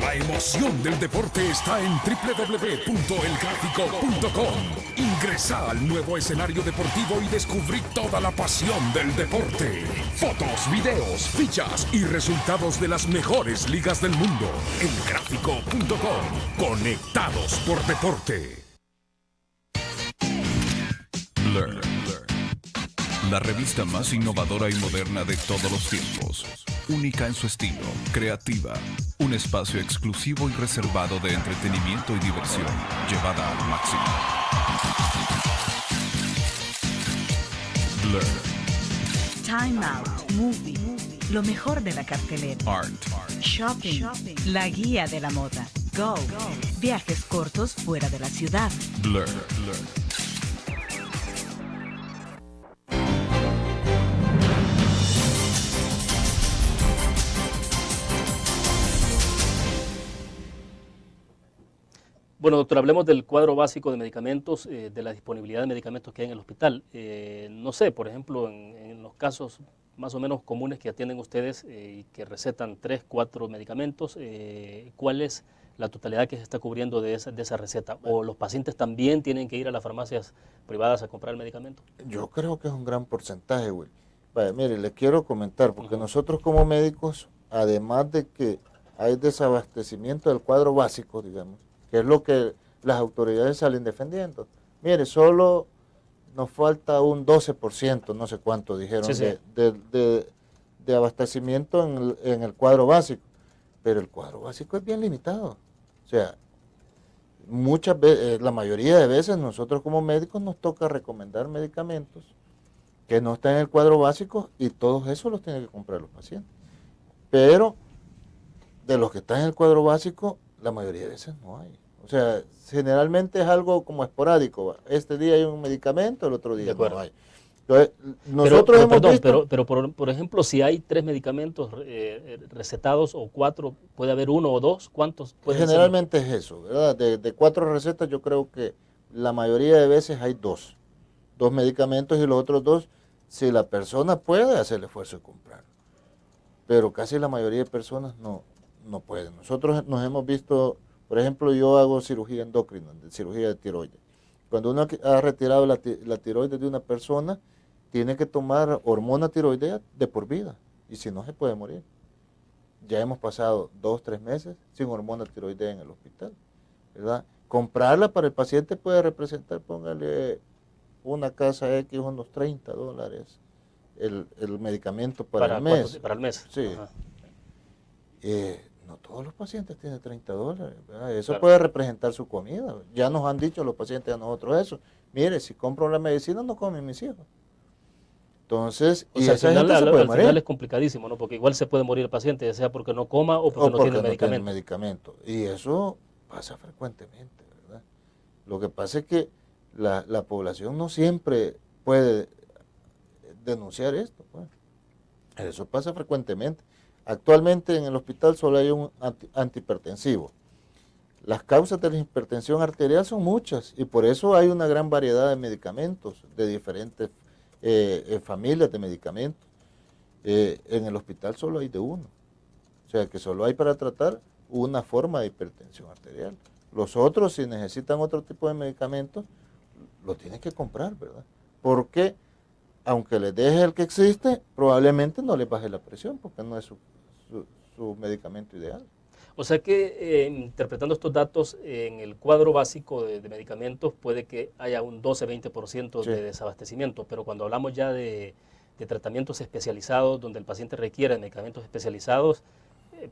La emoción del deporte está en www.elgráfico.com. Ingresa al nuevo escenario deportivo y descubrí toda la pasión del deporte. Fotos, videos, fichas y resultados de las mejores ligas del mundo. Elgráfico.com. Conectados por deporte. Blur. La revista más innovadora y moderna de todos los tiempos. Única en su estilo, creativa. Un espacio exclusivo y reservado de entretenimiento y diversión, llevada al máximo. Blur. Time Out, Movie, lo mejor de la cartelera. Art. Shopping, la guía de la moda. Go, viajes cortos fuera de la ciudad. Blur. Bueno, doctor, hablemos del cuadro básico de medicamentos, de la disponibilidad de medicamentos que hay en el hospital. No sé, por ejemplo, en los casos más o menos comunes que atienden ustedes y que recetan 3, 4 medicamentos, ¿cuál es la totalidad que se está cubriendo de esa receta? ¿O los pacientes también tienen que ir a las farmacias privadas a comprar el medicamento? Yo creo que es un gran porcentaje, Will. Vaya, mire, le quiero comentar, porque nosotros como médicos, además de que hay desabastecimiento del cuadro básico, digamos, que es lo que las autoridades salen defendiendo. Mire, solo nos falta un 12%, no sé cuánto dijeron, sí. de abastecimiento en el cuadro básico. Pero el cuadro básico es bien limitado. O sea, muchas veces, la mayoría de veces nosotros como médicos nos toca recomendar medicamentos que no están en el cuadro básico y todos esos los tienen que comprar los pacientes. Pero de los que están en el cuadro básico, la mayoría de veces no hay. O sea, generalmente es algo como esporádico. Este día hay un medicamento, el otro día no hay. Entonces, nosotros hemos visto... Pero por ejemplo, si hay 3 medicamentos recetados o 4, ¿puede haber 1 o 2? ¿Cuántos pueden ser? Generalmente es eso, ¿verdad? De 4 recetas yo creo que la mayoría de veces hay 2 medicamentos y los otros 2, si la persona puede hacer el esfuerzo de comprar. Pero casi la mayoría de personas no pueden. Nosotros nos hemos visto, por ejemplo, yo hago cirugía endocrina, cirugía de tiroides. Cuando uno ha retirado la tiroides de una persona, tiene que tomar hormona tiroidea de por vida, y si no se puede morir. Ya hemos pasado 2, 3 meses sin hormona tiroidea en el hospital, ¿verdad? Comprarla para el paciente puede representar, póngale una casa X, unos $30 el medicamento para el mes. Para el mes. Sí. No todos los pacientes tienen $30, ¿verdad? Eso puede representar su comida. Ya nos han dicho los pacientes a nosotros eso. Mire, si compro la medicina no comen mis hijos. Entonces, o sea, al final es complicadísimo, ¿no? Porque igual se puede morir el paciente, ya sea porque no coma o porque no tiene medicamento. Y eso pasa frecuentemente, ¿verdad? Lo que pasa es que la población no siempre puede denunciar esto, pues. Eso pasa frecuentemente. Actualmente en el hospital solo hay un antihipertensivo. Las causas de la hipertensión arterial son muchas y por eso hay una gran variedad de medicamentos, de diferentes familias de medicamentos. En el hospital solo hay de uno. O sea que solo hay para tratar una forma de hipertensión arterial. Los otros, si necesitan otro tipo de medicamentos, lo tienen que comprar, ¿verdad? Porque aunque les deje el que existe, probablemente no les baje la presión, porque no es su medicamento ideal. O sea que, interpretando estos datos, en el cuadro básico de medicamentos puede que haya un 12-20% de desabastecimiento, pero cuando hablamos ya de tratamientos especializados, donde el paciente requiere medicamentos especializados,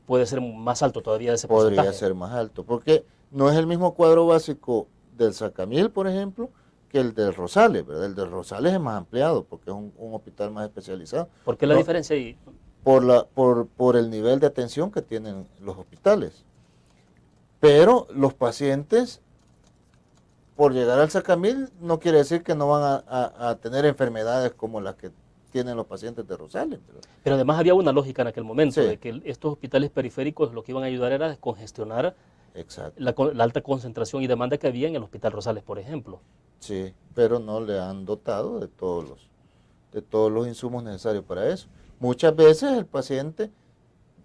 puede ser más alto todavía ese porcentaje. Podría ser más alto, porque no es el mismo cuadro básico del Sacamil, por ejemplo, que el de Rosales, ¿verdad? El de Rosales es más ampliado porque es un hospital más especializado. ¿Por qué la diferencia ahí? Por el nivel de atención que tienen los hospitales. Pero los pacientes, por llegar al Sacamil, no quiere decir que no van a tener enfermedades como las que tienen los pacientes de Rosales, ¿verdad? Pero además había una lógica en aquel momento, Sí. de que estos hospitales periféricos lo que iban a ayudar era a descongestionar Exacto. la alta concentración y demanda que había en el Hospital Rosales, por ejemplo. Sí, pero no le han dotado de todos los insumos necesarios para eso. Muchas veces el paciente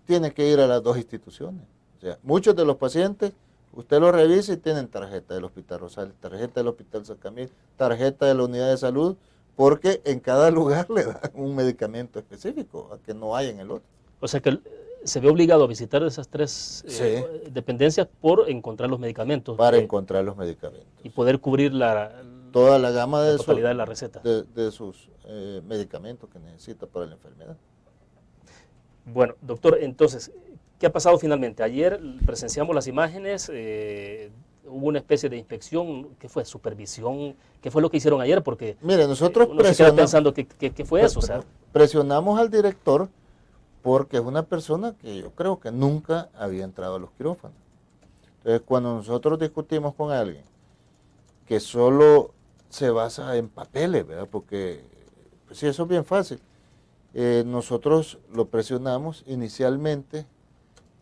tiene que ir a las dos instituciones. O sea, muchos de los pacientes, usted los revisa y tienen tarjeta del Hospital Rosales, tarjeta del Hospital Sacamil, tarjeta de la unidad de salud, porque en cada lugar le dan un medicamento específico, que no hay en el otro. O sea que se ve obligado a visitar esas tres Sí. dependencias por encontrar los medicamentos. Para encontrar los medicamentos. Y poder cubrir toda la gama de totalidad de la receta. de sus medicamentos que necesita para la enfermedad. Bueno, doctor, entonces, ¿qué ha pasado finalmente? Ayer presenciamos las imágenes, hubo una especie de inspección, ¿qué fue? ¿Supervisión? ¿Qué fue lo que hicieron ayer? Porque mire, nosotros uno se queda pensando ¿qué fue eso? O sea, presionamos al director porque es una persona que yo creo que nunca había entrado a los quirófanos. Entonces, cuando nosotros discutimos con alguien que solo se basa en papeles, ¿verdad? Porque, pues sí, eso es bien fácil. Nosotros lo presionamos inicialmente,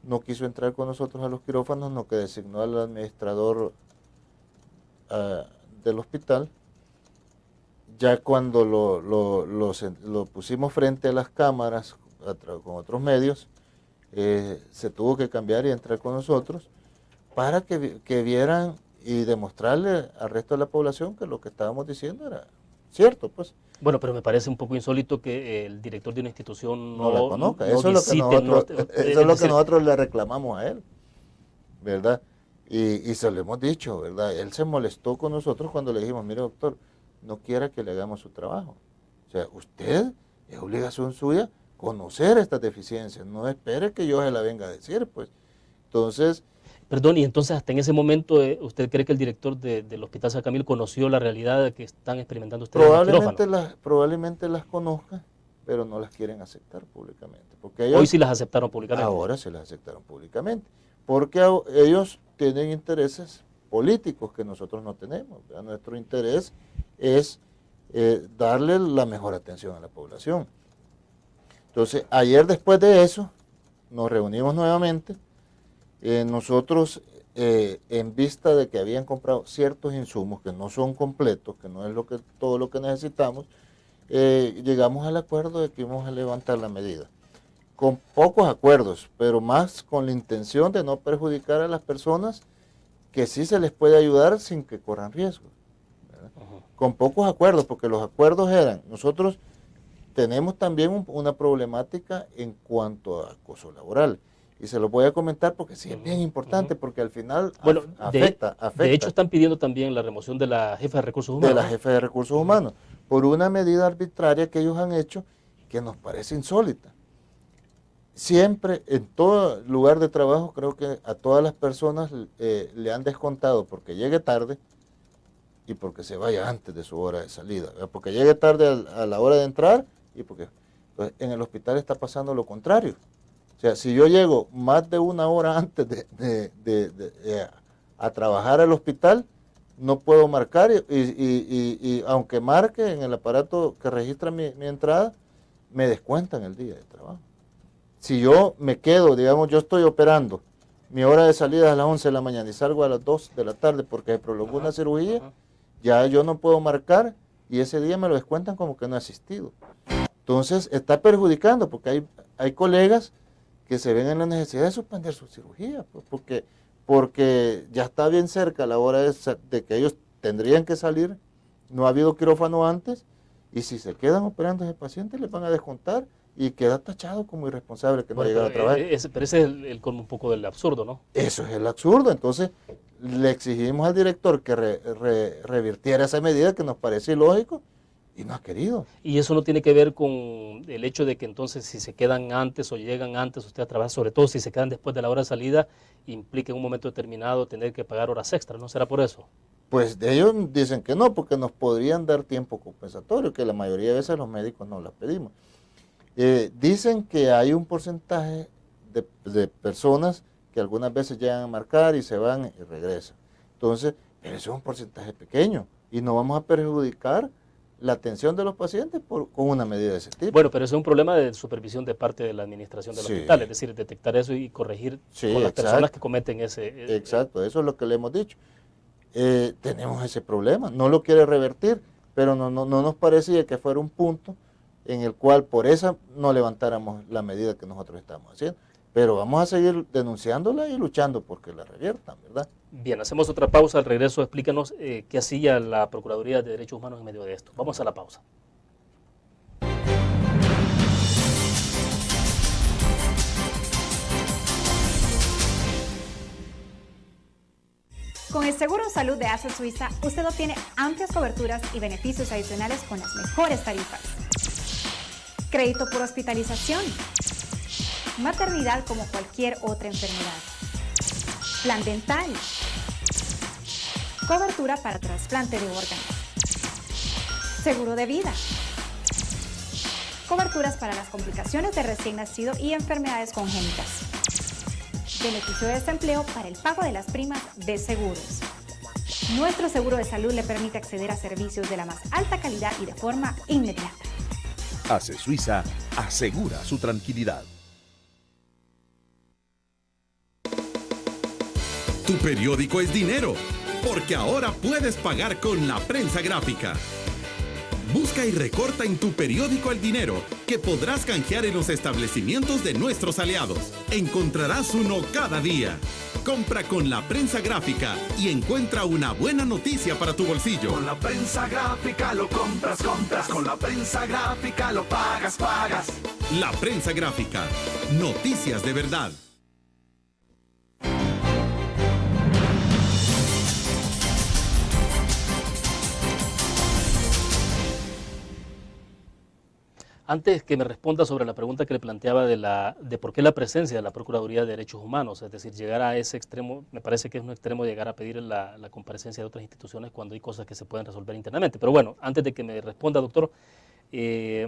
no quiso entrar con nosotros a los quirófanos, no, que designó al administrador del hospital. Ya cuando lo pusimos frente a las cámaras con otros medios, se tuvo que cambiar y entrar con nosotros para que vieran y demostrarle al resto de la población que lo que estábamos diciendo era cierto, pues. bueno, pero me parece un poco insólito que el director de una institución No la conozca. no Eso visite, es lo que nosotros le reclamamos a él, ¿verdad? Y se lo hemos dicho, ¿verdad? Él se molestó con nosotros cuando le dijimos, mire doctor, no quiera que le hagamos su trabajo. O sea, usted, es obligación suya conocer estas deficiencias, no espere que yo se la venga a decir, pues. Entonces... Perdón, y entonces hasta en ese momento, ¿usted cree que el director del Hospital Sacamil conoció la realidad de que están experimentando ustedes en el quirófano? Probablemente las conozca, pero no las quieren aceptar públicamente. Porque ellos, hoy sí las aceptaron públicamente. Ahora se las aceptaron públicamente, porque ellos tienen intereses políticos que nosotros no tenemos, ¿verdad? Nuestro interés es darle la mejor atención a la población. Entonces, ayer después de eso, nos reunimos nuevamente. Nosotros, en vista de que habían comprado ciertos insumos que no son completos, que no es todo lo que necesitamos, llegamos al acuerdo de que íbamos a levantar la medida. Con pocos acuerdos, pero más con la intención de no perjudicar a las personas que sí se les puede ayudar sin que corran riesgo. Con pocos acuerdos, porque los acuerdos eran, nosotros tenemos también una problemática en cuanto a acoso laboral. Y se lo voy a comentar porque sí es bien importante, porque al final afecta. De hecho, están pidiendo también la remoción de la jefa de recursos humanos. De la jefa de recursos humanos, por una medida arbitraria que ellos han hecho que nos parece insólita. Siempre, en todo lugar de trabajo, creo que a todas las personas le han descontado porque llegue tarde y porque se vaya antes de su hora de salida. ¿Verdad? Porque llegue tarde a la hora de entrar y porque entonces, en el hospital está pasando lo contrario. O sea, si yo llego más de una hora antes a trabajar al hospital, no puedo marcar y aunque marque en el aparato que registra mi entrada, me descuentan el día de trabajo. Si yo me quedo, digamos, yo estoy operando, mi hora de salida es a las 11 de la mañana y salgo a las 2 de la tarde porque se prolongó una cirugía, ya yo no puedo marcar y ese día me lo descuentan como que no he asistido. Entonces está perjudicando porque hay colegas que se ven en la necesidad de suspender su cirugía, pues, porque ya está bien cerca la hora de que ellos tendrían que salir, no ha habido quirófano antes, y si se quedan operando a ese paciente les van a descontar y queda tachado como irresponsable que no llegara a trabajar. Pero ese es el colmo un poco del absurdo, ¿no? Eso es el absurdo, entonces le exigimos al director que revirtiera esa medida que nos parece ilógico, y no ha querido. Y eso no tiene que ver con el hecho de que entonces si se quedan antes o llegan antes usted a trabajar, sobre todo si se quedan después de la hora de salida, implica en un momento determinado tener que pagar horas extras, ¿no será por eso? Pues de ellos dicen que no, porque nos podrían dar tiempo compensatorio, que la mayoría de veces los médicos no las pedimos. Dicen que hay un porcentaje de personas que algunas veces llegan a marcar y se van y regresan. Entonces, pero eso es un porcentaje pequeño y no vamos a perjudicar la atención de los pacientes con una medida de ese tipo. Bueno, pero eso es un problema de supervisión de parte de la administración del hospital, es decir, detectar eso y corregir con las personas que cometen ese... Exacto, eso es lo que le hemos dicho. Tenemos ese problema, no lo quiere revertir, pero no nos parecía que fuera un punto en el cual por eso no levantáramos la medida que nosotros estamos haciendo. Pero vamos a seguir denunciándola y luchando porque la reviertan, ¿verdad? Bien, hacemos otra pausa. Al regreso explícanos qué hacía la Procuraduría de Derechos Humanos en medio de esto. Vamos a la pausa. Con el Seguro Salud de Asset Suiza, usted obtiene amplias coberturas y beneficios adicionales con las mejores tarifas. Crédito por hospitalización. Maternidad como cualquier otra enfermedad. Plan dental. Cobertura para trasplante de órganos. Seguro de vida. Coberturas para las complicaciones de recién nacido y enfermedades congénitas. Beneficio de desempleo para el pago de las primas de seguros. Nuestro seguro de salud le permite acceder a servicios de la más alta calidad y de forma inmediata. Asset Suiza asegura su tranquilidad. Tu periódico es dinero, porque ahora puedes pagar con la prensa gráfica. Busca y recorta en tu periódico el dinero que podrás canjear en los establecimientos de nuestros aliados. Encontrarás uno cada día. Compra con la prensa gráfica y encuentra una buena noticia para tu bolsillo. Con la prensa gráfica lo compras. Con la prensa gráfica lo pagas. La prensa gráfica. Noticias de verdad. Antes que me responda sobre la pregunta que le planteaba de por qué la presencia de la Procuraduría de Derechos Humanos, es decir, llegar a ese extremo, me parece que es un extremo llegar a pedir la comparecencia de otras instituciones cuando hay cosas que se pueden resolver internamente. Pero bueno, antes de que me responda, doctor,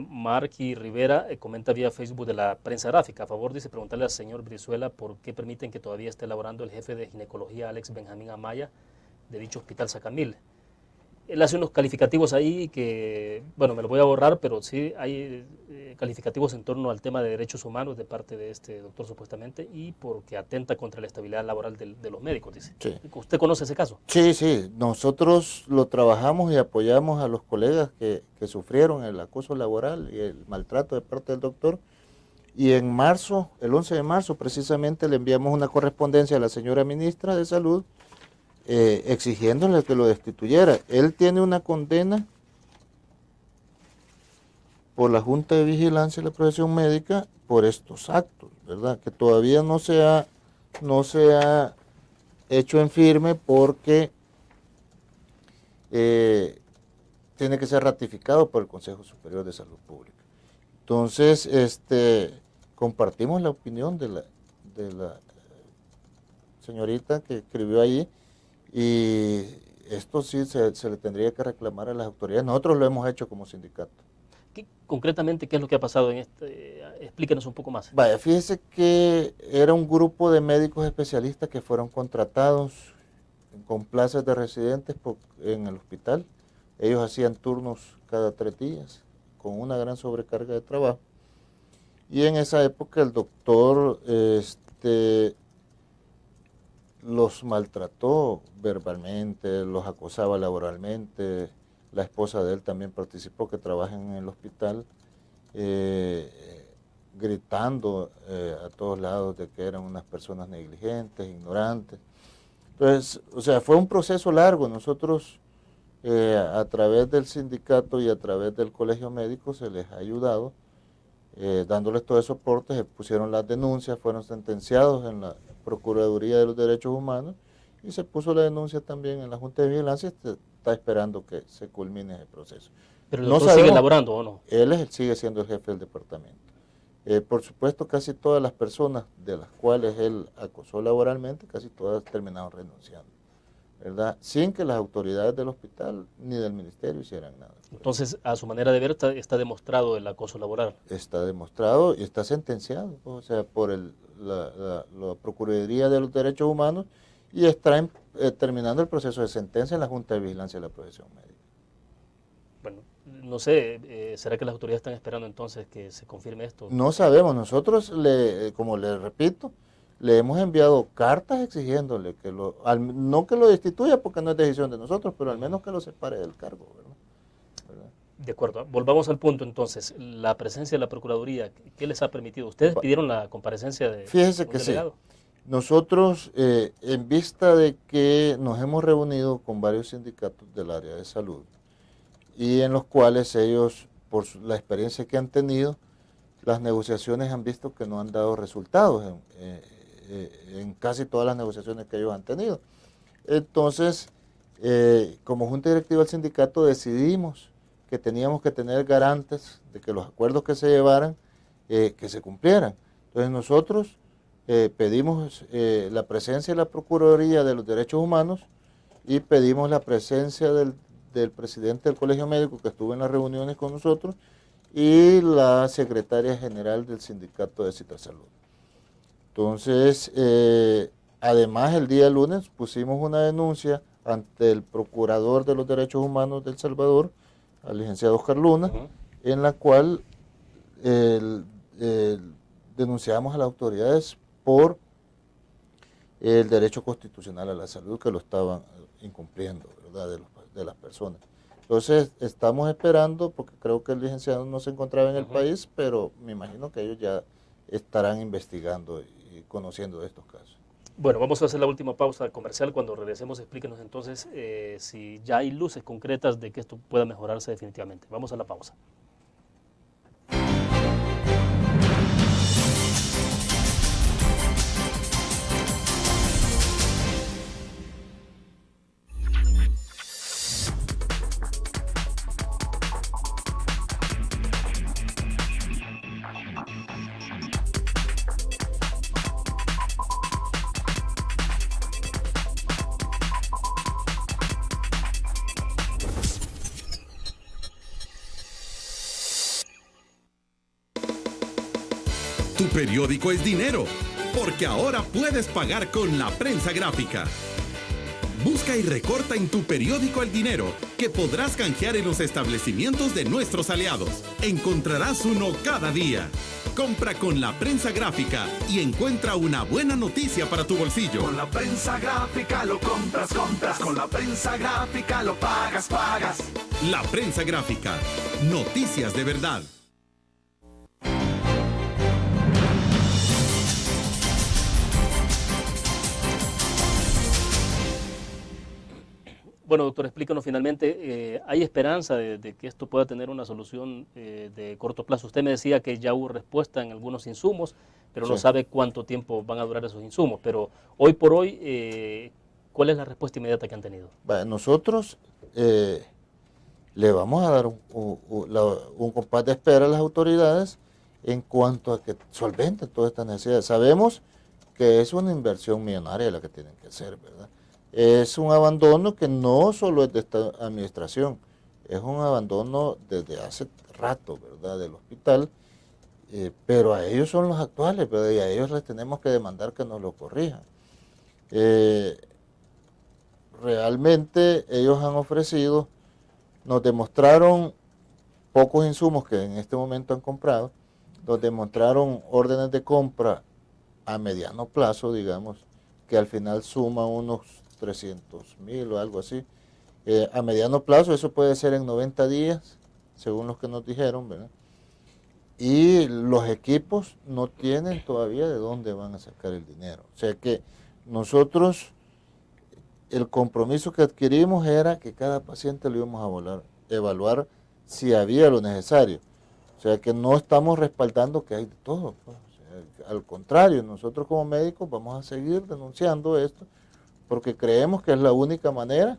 Marky Rivera comenta vía Facebook de la prensa gráfica. A favor, dice, preguntarle al señor Brizuela por qué permiten que todavía esté elaborando el jefe de ginecología, Alex Benjamín Amaya, de dicho hospital Sacamil. Él hace unos calificativos ahí que, bueno, me lo voy a borrar, pero sí hay calificativos en torno al tema de derechos humanos de parte de este doctor supuestamente y porque atenta contra la estabilidad laboral de los médicos, dice. Sí. ¿Usted conoce ese caso? Sí, nosotros lo trabajamos y apoyamos a los colegas que sufrieron el acoso laboral y el maltrato de parte del doctor. Y en marzo, el 11 de marzo precisamente, le enviamos una correspondencia a la señora ministra de Salud exigiéndole que lo destituyera. Él tiene una condena por la Junta de Vigilancia de la Profesión Médica por estos actos, ¿verdad? Que todavía no se ha hecho en firme porque tiene que ser ratificado por el Consejo Superior de Salud Pública. Entonces, compartimos la opinión de la señorita que escribió ahí. Y esto sí se le tendría que reclamar a las autoridades. Nosotros lo hemos hecho como sindicato. Concretamente, ¿qué es lo que ha pasado en este? Explíquenos un poco más. Vaya, fíjese que era un grupo de médicos especialistas que fueron contratados con plazas de residentes en el hospital. Ellos hacían turnos cada 3 días, con una gran sobrecarga de trabajo. Y en esa época el doctor los maltrató verbalmente, los acosaba laboralmente. La esposa de él también participó, que trabaja en el hospital, gritando a todos lados de que eran unas personas negligentes, ignorantes. Entonces, o sea, fue un proceso largo. Nosotros, a través del sindicato y a través del colegio médico, se les ha ayudado, dándoles todo el soporte. Se pusieron las denuncias, fueron sentenciados en la Procuraduría de los Derechos Humanos y se puso la denuncia también en la Junta de Vigilancia. Está esperando que se culmine ese proceso. ¿Pero el doctor sigue elaborando o no? Él sigue siendo el jefe del departamento. Por supuesto, casi todas las personas de las cuales él acosó laboralmente, casi todas terminaron renunciando. ¿verdad? Sin que las autoridades del hospital ni del ministerio hicieran nada. Entonces, a su manera de ver, está demostrado el acoso laboral. Está demostrado y está sentenciado, o sea, por la Procuraduría de los Derechos Humanos, y está terminando el proceso de sentencia en la Junta de Vigilancia de la Profesión Médica. Bueno, no sé, ¿será que las autoridades están esperando entonces que se confirme esto? No sabemos, nosotros, como le repito, le hemos enviado cartas exigiéndole que no que lo destituya porque no es decisión de nosotros, pero al menos que lo separe del cargo, ¿verdad? De acuerdo, volvamos al punto entonces, la presencia de la Procuraduría, ¿qué les ha permitido? ¿Ustedes pidieron la comparecencia de Fíjese que delegado? Sí. Nosotros, en vista de que nos hemos reunido con varios sindicatos del área de salud, y en los cuales ellos, por la experiencia que han tenido, las negociaciones han visto que no han dado resultados en casi todas las negociaciones que ellos han tenido. Entonces, como Junta Directiva del sindicato decidimos que teníamos que tener garantes de que los acuerdos que se llevaran, que se cumplieran. Entonces nosotros pedimos la presencia de la Procuraduría de los Derechos Humanos y pedimos la presencia del presidente del Colegio Médico, que estuvo en las reuniones con nosotros, y la secretaria general del sindicato de Citasalud. Entonces, además el día lunes pusimos una denuncia ante el Procurador de los Derechos Humanos de El Salvador, al licenciado Oscar Luna, en la cual denunciamos a las autoridades por el derecho constitucional a la salud que lo estaban incumpliendo, ¿verdad?, de las personas. Entonces, estamos esperando, porque creo que el licenciado no se encontraba en el país, pero me imagino que ellos ya estarán investigando y conociendo de estos casos. Bueno, vamos a hacer la última pausa comercial. Cuando regresemos, explíquenos entonces si ya hay luces concretas de que esto pueda mejorarse definitivamente. Vamos a la pausa. Tu periódico es dinero, porque ahora puedes pagar con la prensa gráfica. Busca y recorta en tu periódico El Dinero, que podrás canjear en los establecimientos de nuestros aliados. Encontrarás uno cada día. Compra con la prensa gráfica y encuentra una buena noticia para tu bolsillo. Con la prensa gráfica lo compras. Con la prensa gráfica lo pagas. La prensa gráfica. Noticias de verdad. Bueno, doctor, explícanos finalmente, ¿hay esperanza de que esto pueda tener una solución de corto plazo? Usted me decía que ya hubo respuesta en algunos insumos, pero no sabe cuánto tiempo van a durar esos insumos. Pero hoy por hoy, ¿cuál es la respuesta inmediata que han tenido? Bueno, nosotros le vamos a dar un compás de espera a las autoridades en cuanto a que solventen todas estas necesidades. Sabemos que es una inversión millonaria la que tienen que hacer, ¿verdad? Es un abandono que no solo es de esta administración, es un abandono desde hace rato, ¿verdad?, del hospital, pero a ellos son los actuales, ¿verdad?, y a ellos les tenemos que demandar que nos lo corrijan. Realmente ellos han ofrecido, nos demostraron pocos insumos que en este momento han comprado, nos demostraron órdenes de compra a mediano plazo, digamos, que al final suman unos 300,000 o algo así. A mediano plazo, eso puede ser en 90 días, según los que nos dijeron, ¿verdad? Y los equipos no tienen todavía de dónde van a sacar el dinero. O sea que nosotros, el compromiso que adquirimos era que cada paciente lo íbamos a evaluar si había lo necesario. O sea que no estamos respaldando que hay de todo, pues. O sea, al contrario, nosotros como médicos vamos a seguir denunciando esto, porque creemos que es la única manera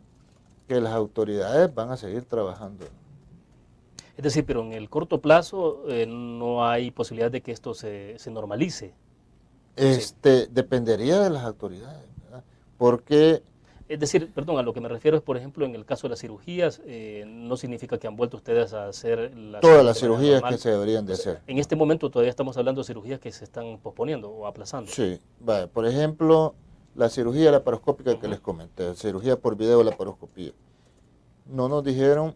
que las autoridades van a seguir trabajando. Es decir, pero en el corto plazo no hay posibilidad de que esto se normalice. Dependería de las autoridades, ¿verdad? Porque Es decir, perdón, a lo que me refiero es, por ejemplo, en el caso de las cirugías, no significa que han vuelto ustedes a hacer todas las cirugías que se deberían de hacer. En este momento todavía estamos hablando de cirugías que se están posponiendo o aplazando. Sí, vale. Por ejemplo, la cirugía laparoscópica que les comenté, cirugía por video laparoscopía. No nos dijeron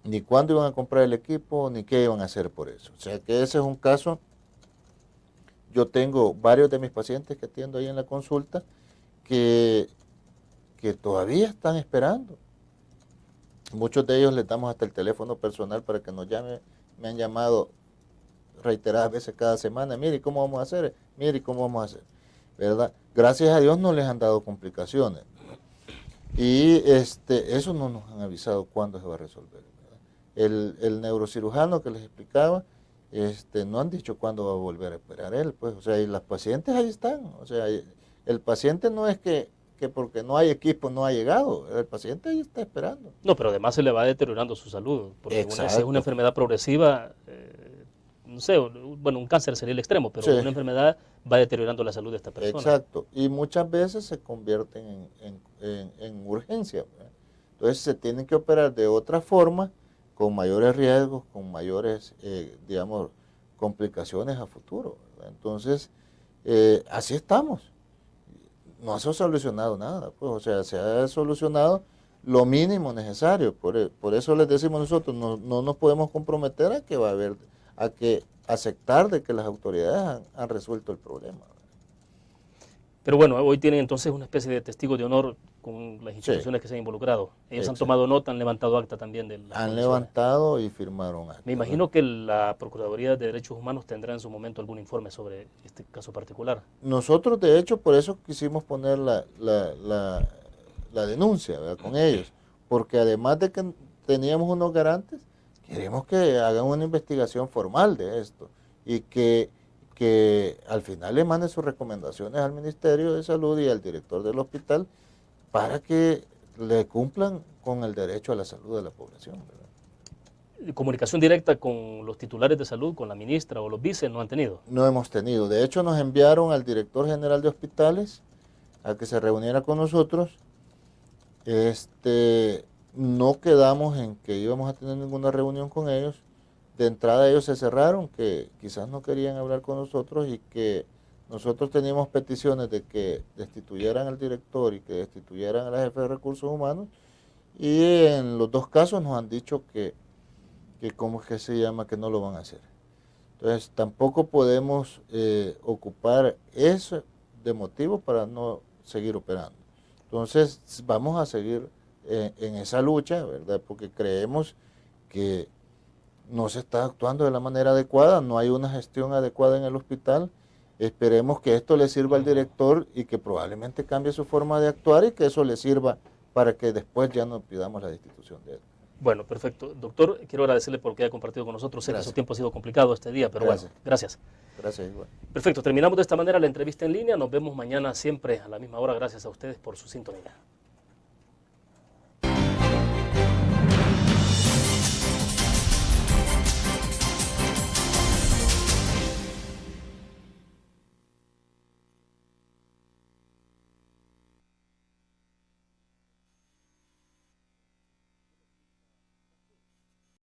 ni cuándo iban a comprar el equipo, ni qué iban a hacer por eso. O sea que ese es un caso. Yo tengo varios de mis pacientes que atiendo ahí en la consulta que todavía están esperando. Muchos de ellos les damos hasta el teléfono personal para que nos llamen. Me han llamado reiteradas veces cada semana. Mire, ¿cómo vamos a hacer? Mire, ¿cómo vamos a hacer? ¿Verdad? Gracias a Dios no les han dado complicaciones. Y eso no nos han avisado cuándo se va a resolver. El neurocirujano que les explicaba, no han dicho cuándo va a volver a operar él, pues, o sea, y las pacientes ahí están, o sea, el paciente no es que porque no hay equipo no ha llegado, el paciente ahí está esperando. No, pero además se le va deteriorando su salud, porque si es una enfermedad progresiva, no sé, bueno, un cáncer sería el extremo, pero una enfermedad va deteriorando la salud de esta persona. Exacto, y muchas veces se convierten en urgencia, ¿verdad? Entonces se tienen que operar de otra forma, con mayores riesgos, con mayores, digamos, complicaciones a futuro, ¿verdad? Entonces, así estamos. No se ha solucionado nada, pues, o sea, se ha solucionado lo mínimo necesario. Por eso les decimos nosotros, no nos podemos comprometer a que aceptar de que las autoridades han resuelto el problema. Pero bueno, hoy tienen entonces una especie de testigo de honor con las instituciones que se han involucrado. Ellos han tomado nota, han levantado acta también de las Han levantado y firmaron acta. Me imagino que la Procuraduría de Derechos Humanos tendrá en su momento algún informe sobre este caso particular. Nosotros, de hecho, por eso quisimos poner la denuncia, ¿verdad?, con ellos, porque además de que teníamos unos garantes, queremos que hagan una investigación formal de esto y que al final le manden sus recomendaciones al Ministerio de Salud y al director del hospital para que le cumplan con el derecho a la salud de la población, ¿verdad? ¿Comunicación directa con los titulares de salud, con la ministra o los vices no han tenido? No hemos tenido. De hecho, nos enviaron al director general de hospitales a que se reuniera con nosotros. No quedamos en que íbamos a tener ninguna reunión con ellos. De entrada ellos se cerraron, que quizás no querían hablar con nosotros y que nosotros teníamos peticiones de que destituyeran al director y que destituyeran a la jefe de recursos humanos, y en los dos casos nos han dicho que ¿cómo es que se llama?, que no lo van a hacer. Entonces tampoco podemos ocupar eso de motivo para no seguir operando. Entonces vamos a seguir en esa lucha, ¿verdad?, porque creemos que no se está actuando de la manera adecuada, no hay una gestión adecuada en el hospital. Esperemos que esto le sirva al director y que probablemente cambie su forma de actuar y que eso le sirva para que después ya no pidamos la destitución de él. Bueno, perfecto. Doctor, quiero agradecerle por que haya compartido con nosotros. Sé que su tiempo ha sido complicado este día, pero bueno, gracias. Gracias, igual. Perfecto, terminamos de esta manera la entrevista en línea. Nos vemos mañana siempre a la misma hora. Gracias a ustedes por su sintonía.